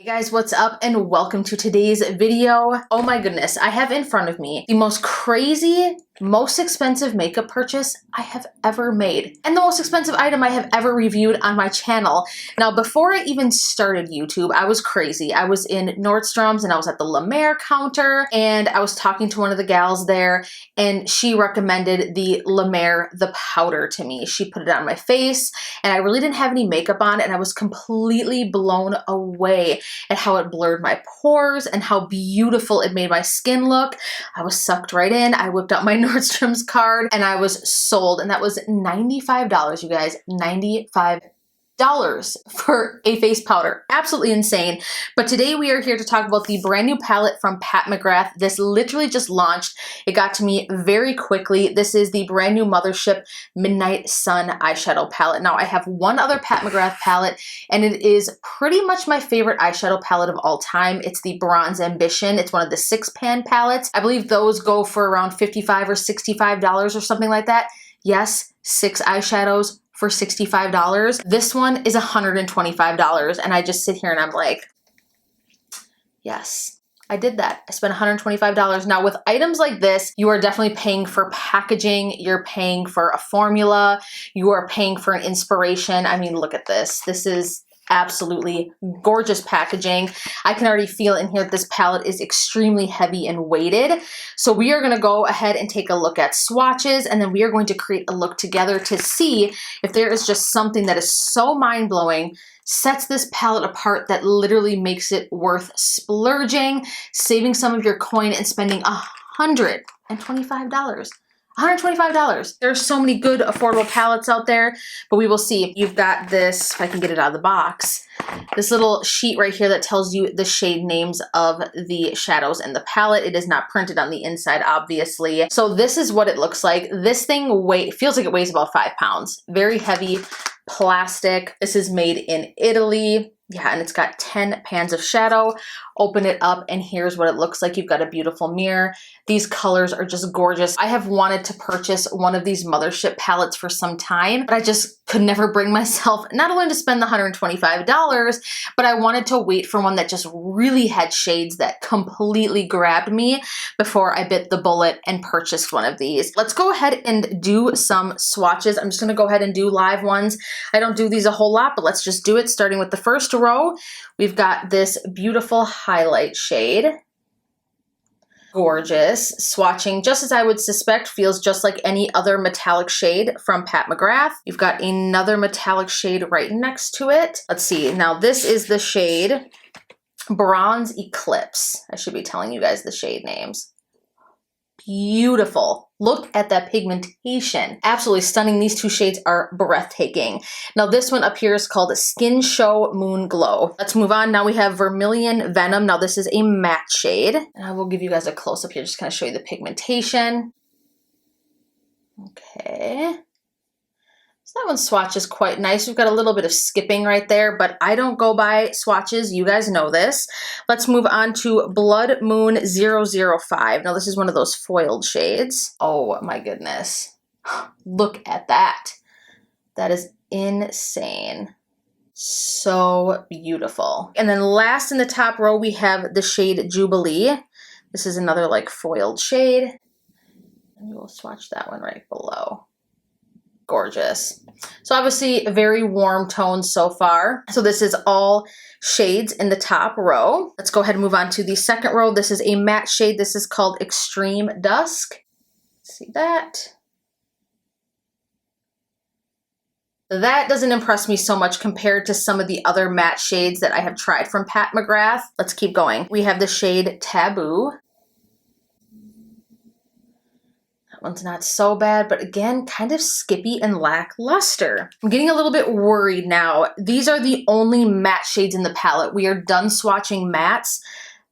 Hey guys, what's up and welcome to today's video. Oh my goodness, I have in front of me the most crazy, most expensive makeup purchase I have ever made and the most expensive item I have ever reviewed on my channel. Now, before I even started YouTube, I was crazy. I was in Nordstrom's and I was at the La Mer counter and I was talking to one of the gals there and she recommended the La Mer, the powder to me. She put it on my face and I really didn't have any makeup on and I was completely blown away at how it blurred my pores and how beautiful it made my skin look. I was sucked right in. I whipped out my Nordstrom's card and I was sold, and that was $95, you guys. $95 for a face powder. Absolutely insane. But today we are here to talk about the brand new palette from Pat McGrath. This literally just launched. It got to me very quickly. This is the brand new Mothership Midnight Sun eyeshadow palette. Now I have one other Pat McGrath palette and it is pretty much my favorite eyeshadow palette of all time. It's the Bronze Ambition. It's one of the 6-pan palettes. I believe those go for around $55 or $65 or something like that. Yes, 6 eyeshadows for $65. This one is $125, and I just sit here and I'm like, yes, I did that. I spent $125. Now with items like this, you are definitely paying for packaging, you're paying for a formula, you are paying for an inspiration. I mean, look at this. This is absolutely gorgeous packaging. I can already feel in here that this palette is extremely heavy and weighted. So we are going to go ahead and take a look at swatches, and then we are going to create a look together to see if there is just something that is so mind-blowing, sets this palette apart, that literally makes it worth splurging, saving some of your coin, and spending $125. $125. There's so many good affordable palettes out there, but we will see. You've got this, if I can get it out of the box, this little sheet right here that tells you the shade names of the shadows in the palette. It is not printed on the inside, obviously. So this is what it looks like. This thing feels like it weighs about 5 pounds. Very heavy plastic. This is made in Italy. Yeah, and it's got 10 pans of shadow. Open it up and here's what it looks like. You've got a beautiful mirror. These colors are just gorgeous. I have wanted to purchase one of these Mothership palettes for some time, but I just could never bring myself not only to spend the $125, but I wanted to wait for one that just really had shades that completely grabbed me before I bit the bullet and purchased one of these. Let's go ahead and do some swatches. I'm just gonna go ahead and do live ones. I don't do these a whole lot, but let's just do it. Starting with the first row, we've got this beautiful highlight shade. Gorgeous. Swatching, just as I would suspect, feels just like any other metallic shade from Pat McGrath. You've got another metallic shade right next to it. Let's see. Now this is the shade Bronze Eclipse. I should be telling you guys the shade names. Beautiful. Look at that pigmentation. Absolutely stunning. These two shades are breathtaking. Now this one up here is called Skin Show Moon Glow. Let's move on. Now we have Vermilion Venom. Now this is a matte shade. And I will give you guys a close up here, just kind of show you the pigmentation. Okay. So that one swatch is quite nice. We've got a little bit of skipping right there, but I don't go by swatches. You guys know this. Let's move on to Blood Moon 005. Now this is one of those foiled shades. Oh my goodness. Look at that. That is insane. So beautiful. And then last in the top row, we have the shade Jubilee. This is another like foiled shade. And we will swatch that one right below. Gorgeous. So obviously very warm tones so far. So this is all shades in the top row. Let's go ahead and move on to the second row. This is a matte shade. This is called Extreme Dusk. See that? That doesn't impress me so much compared to some of the other matte shades that I have tried from Pat McGrath. Let's keep going. We have the shade Taboo. One's not so bad, but again, kind of skippy and lackluster. I'm getting a little bit worried now. These are the only matte shades in the palette. We are done swatching mattes.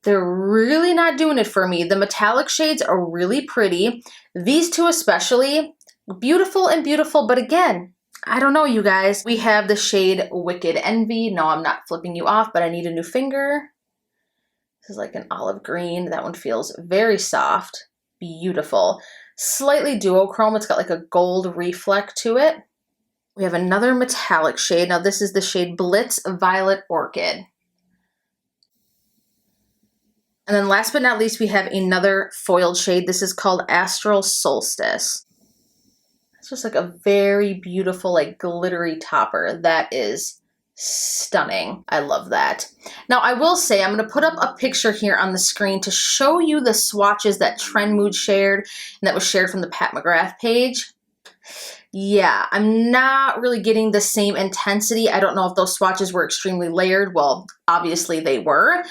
They're really not doing it for me. The metallic shades are really pretty. These two especially, beautiful and beautiful, but again, I don't know, you guys. We have the shade Wicked Envy. No, I'm not flipping you off, but I need a new finger. This is like an olive green. That one feels very soft, beautiful. Slightly duochrome. It's got like a gold reflect to it. We have another metallic shade. Now this is the shade Blitz Violet Orchid. And then last but not least, we have another foiled shade. This is called Astral Solstice. It's just like a very beautiful, like glittery topper. That is stunning. I love that. Now I will say, I'm going to put up a picture here on the screen to show you the swatches that Trend Mood shared and that was shared from the Pat McGrath page. Yeah, I'm not really getting the same intensity. I don't know if those swatches were extremely layered. Well, obviously they were.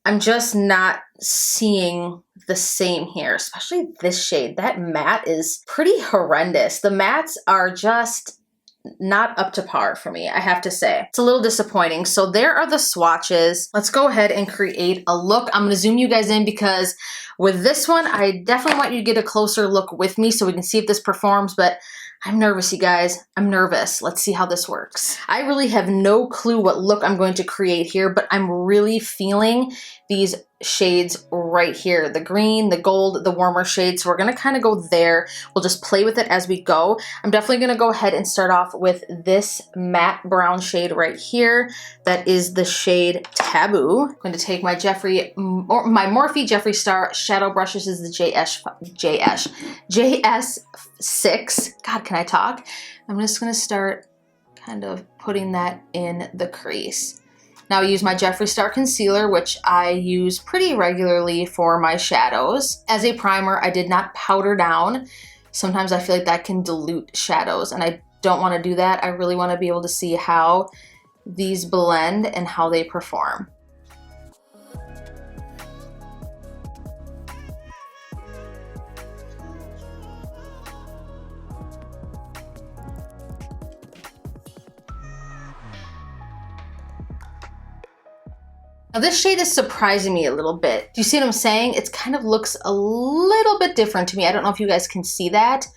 I'm just not seeing the same here, especially this shade. That matte is pretty horrendous. The mattes are just not up to par for me, I have to say. It's a little disappointing. So there are the swatches. Let's go ahead and create a look. I'm gonna zoom you guys in because with this one, I definitely want you to get a closer look with me so we can see if this performs, but I'm nervous, you guys. I'm nervous. Let's see how this works. I really have no clue what look I'm going to create here, but I'm really feeling these shades right here. The green, the gold, the warmer shades. So we're going to kind of go there. We'll just play with it as we go. I'm definitely going to go ahead and start off with this matte brown shade right here. That is the shade Taboo. I'm going to take my Morphe Jeffree Star shadow brush. This is the JS6. God, can I talk? I'm just going to start kind of putting that in the crease. Now I use my Jeffree Star concealer, which I use pretty regularly for my shadows. As a primer, I did not powder down. Sometimes I feel like that can dilute shadows, and I don't want to do that. I really want to be able to see how these blend and how they perform. Now this shade is surprising me a little bit. Do you see what I'm saying? It kind of looks a little bit different to me. I don't know if you guys can see that.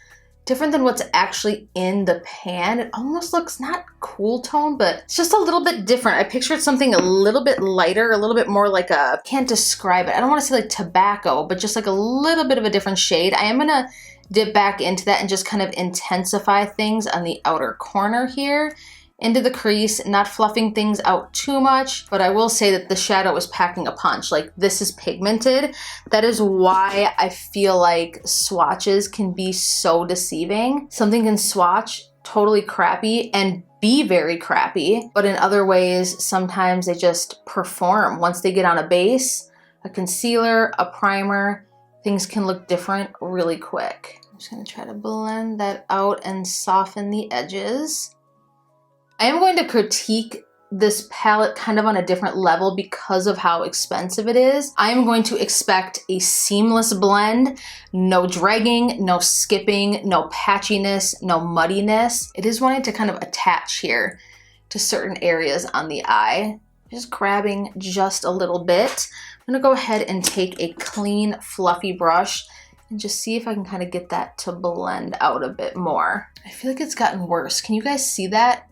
Different than what's actually in the pan. It almost looks not cool tone, but it's just a little bit different. I pictured something a little bit lighter, a little bit more like a, can't describe it. I don't want to say like tobacco, but just like a little bit of a different shade. I am gonna dip back into that and just kind of intensify things on the outer corner here. Into the crease, not fluffing things out too much, but I will say that the shadow is packing a punch. Like, this is pigmented. That is why I feel like swatches can be so deceiving. Something can swatch totally crappy and be very crappy, but in other ways, sometimes they just perform. Once they get on a base, a concealer, a primer, things can look different really quick. I'm just gonna try to blend that out and soften the edges. I am going to critique this palette kind of on a different level because of how expensive it is. I am going to expect a seamless blend, no dragging, no skipping, no patchiness, no muddiness. It is wanting to kind of attach here to certain areas on the eye. Just grabbing just a little bit. I'm gonna go ahead and take a clean, fluffy brush and just see if I can kind of get that to blend out a bit more. I feel like it's gotten worse. Can you guys see that?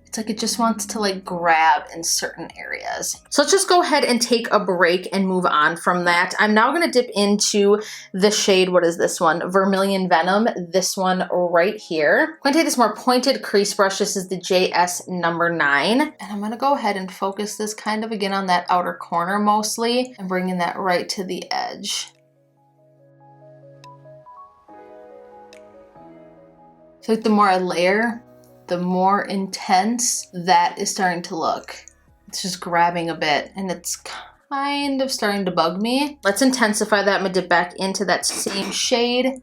It's like it just wants to like grab in certain areas. So let's just go ahead and take a break and move on from that. I'm now gonna dip into the shade, what is this one? Vermilion Venom, this one right here. I'm gonna take this more pointed crease brush. This is the JS number 9. And I'm gonna go ahead and focus this kind of again on that outer corner mostly and bringing that right to the edge. So like the more I layer, the more intense that is starting to look. It's just grabbing a bit and it's kind of starting to bug me. Let's intensify that. I'm gonna dip back into that same shade.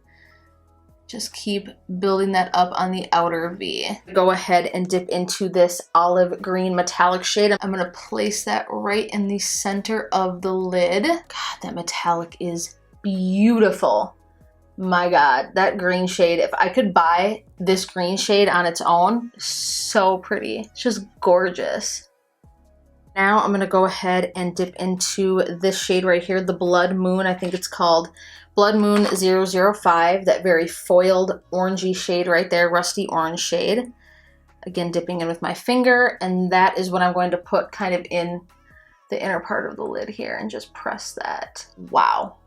Just keep building that up on the outer V. Go ahead and dip into this olive green metallic shade. I'm gonna place that right in the center of the lid. God, that metallic is beautiful. My God, that green shade, if I could buy this green shade on its own, so pretty. It's just gorgeous. Now I'm gonna go ahead and dip into this shade right here, the Blood Moon. I think it's called Blood Moon 005, that very foiled orangey shade right there, rusty orange shade. Again, dipping in with my finger, and that is what I'm going to put kind of in the inner part of the lid here and just press that. Wow.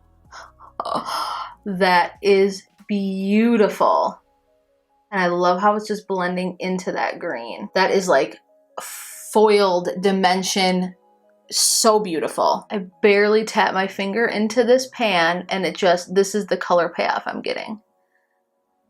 Oh, that is beautiful. And I love how it's just blending into that green. That is like foiled dimension So beautiful. I barely tap my finger into this pan and this is the color payoff I'm getting.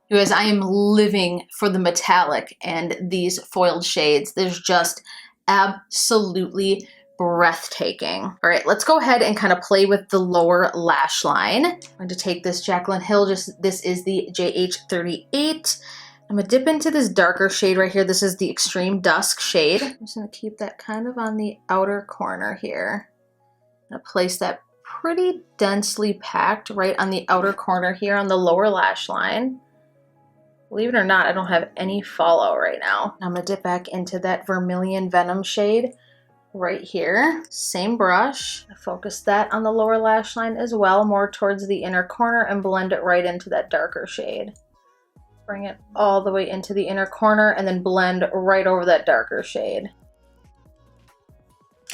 You guys, I am living for the metallic and these foiled shades. There's just absolutely breathtaking. All right, let's go ahead and kind of play with the lower lash line. I'm going to take this Jaclyn Hill, this is the JH38. I'm gonna dip into this darker shade right here. This is the Extreme Dusk shade. I'm just gonna keep that kind of on the outer corner here. I'm gonna place that pretty densely packed right on the outer corner here on the lower lash line. Believe it or not, I don't have any fallout right now. I'm gonna dip back into that Vermilion Venom shade right here. Same brush. Focus that on the lower lash line as well, more towards the inner corner, and blend it right into that darker shade. Bring it all the way into the inner corner and then blend right over that darker shade.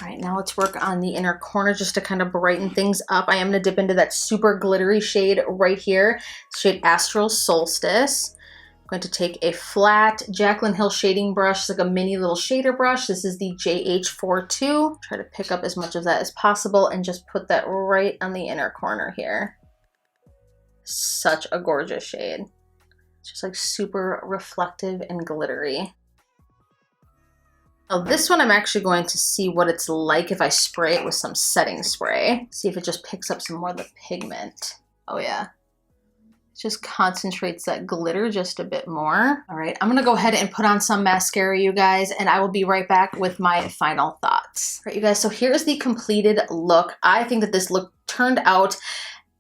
All right, now let's work on the inner corner just to kind of brighten things up. I am gonna dip into that super glittery shade right here, shade Astral Solstice. I'm going to take a flat Jaclyn Hill shading brush, like a mini little shader brush. This is the JH42. Try to pick up as much of that as possible and just put that right on the inner corner here. Such a gorgeous shade. It's just like super reflective and glittery. Now this one I'm actually going to see what it's like if I spray it with some setting spray. See if it just picks up some more of the pigment. Oh yeah. It just concentrates that glitter just a bit more. All right, I'm gonna go ahead and put on some mascara, you guys, and I will be right back with my final thoughts. All right, you guys, so here's the completed look. I think that this look turned out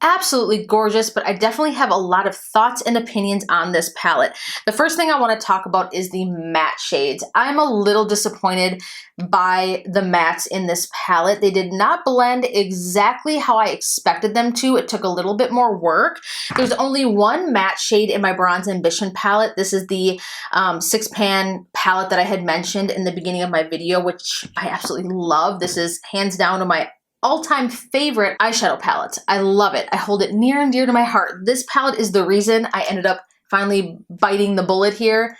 absolutely gorgeous, but I definitely have a lot of thoughts and opinions on this palette. The first thing I want to talk about is the matte shades. I'm a little disappointed by the mattes in this palette. They did not blend exactly how I expected them to. It took a little bit more work. There's only one matte shade in my Bronze Ambition palette. This is the 6-pan palette that I had mentioned in the beginning of my video, which I absolutely love. This is hands down one of my all-time favorite eyeshadow palettes. I love it. I hold it near and dear to my heart. This palette is the reason I ended up finally biting the bullet here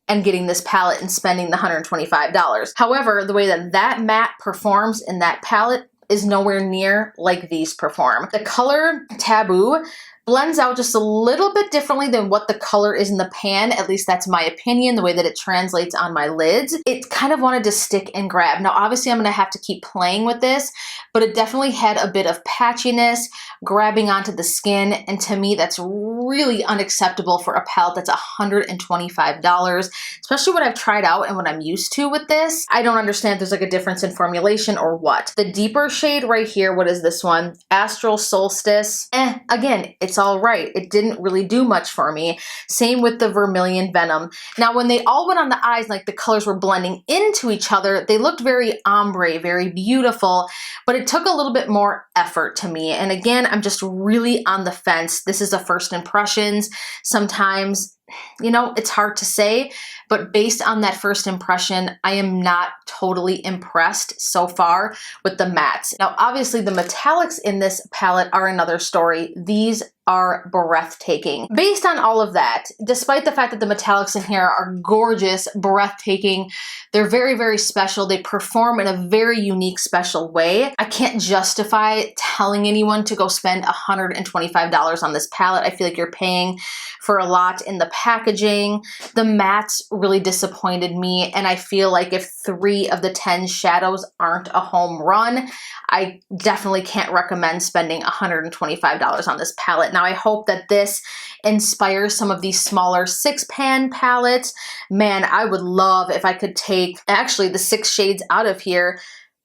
and getting this palette and spending the $125. However, the way that that matte performs in that palette is nowhere near like these perform. The color Taboo blends out just a little bit differently than what the color is in the pan. At least that's my opinion, the way that it translates on my lids. It kind of wanted to stick and grab. Now, obviously I'm gonna have to keep playing with this, but it definitely had a bit of patchiness, grabbing onto the skin, and to me, that's really unacceptable for a palette that's $125, especially what I've tried out and what I'm used to with this. I don't understand if there's like a difference in formulation or what. The deeper shade right here, what is this one? Astral Solstice. Again, it's all right. It didn't really do much for me. Same with the Vermilion Venom. Now, when they all went on the eyes, like the colors were blending into each other, they looked very ombre, very beautiful, but it took a little bit more effort to me. And again, I'm just really on the fence. This is a first impressions. Sometimes, you know, it's hard to say, but based on that first impression, I am not totally impressed so far with the mattes. Now, obviously the metallics in this palette are another story. These are breathtaking. Based on all of that, despite the fact that the metallics in here are gorgeous, breathtaking, they're very, very special. They perform in a very unique, special way. I can't justify telling anyone to go spend $125 on this palette. I feel like you're paying for a lot in the packaging. The mattes really disappointed me, and I feel like if 3 of the 10 shadows aren't a home run, I definitely can't recommend spending $125 on this palette. Now, I hope that this inspires some of these smaller 6-pan palettes. Man, I would love if I could take actually the 6 shades out of here.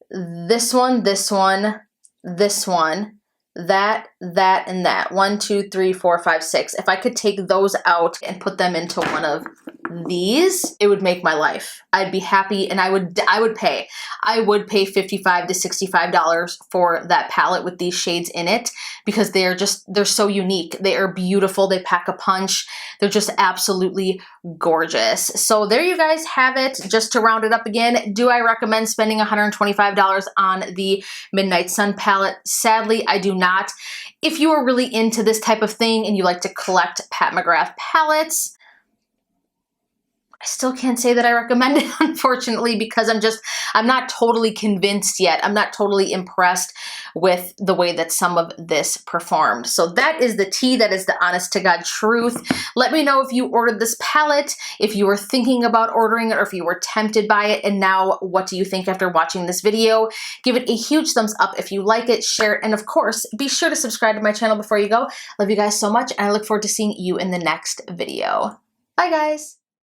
This one, this one, this one, that, and that. 1, 2, 3, 4, 5, 6. If I could take those out and put them into one of these, it would make my life. I'd be happy, and I would pay. I would pay $55 to $65 for that palette with these shades in it, because they're so unique. They are beautiful. They pack a punch. They're just absolutely gorgeous. So there you guys have it. Just to round it up again, do I recommend spending $125 on the Midnight Sun palette? Sadly, I do not. If you are really into this type of thing and you like to collect Pat McGrath palettes, I still can't say that I recommend it, unfortunately, because I'm not totally convinced yet. I'm not totally impressed with the way that some of this performed. So that is the tea. That is the honest to God truth. Let me know if you ordered this palette, if you were thinking about ordering it, or if you were tempted by it. And now, what do you think after watching this video? Give it a huge thumbs up if you like it, share it, and of course, be sure to subscribe to my channel before you go. Love you guys so much, and I look forward to seeing you in the next video. Bye, guys.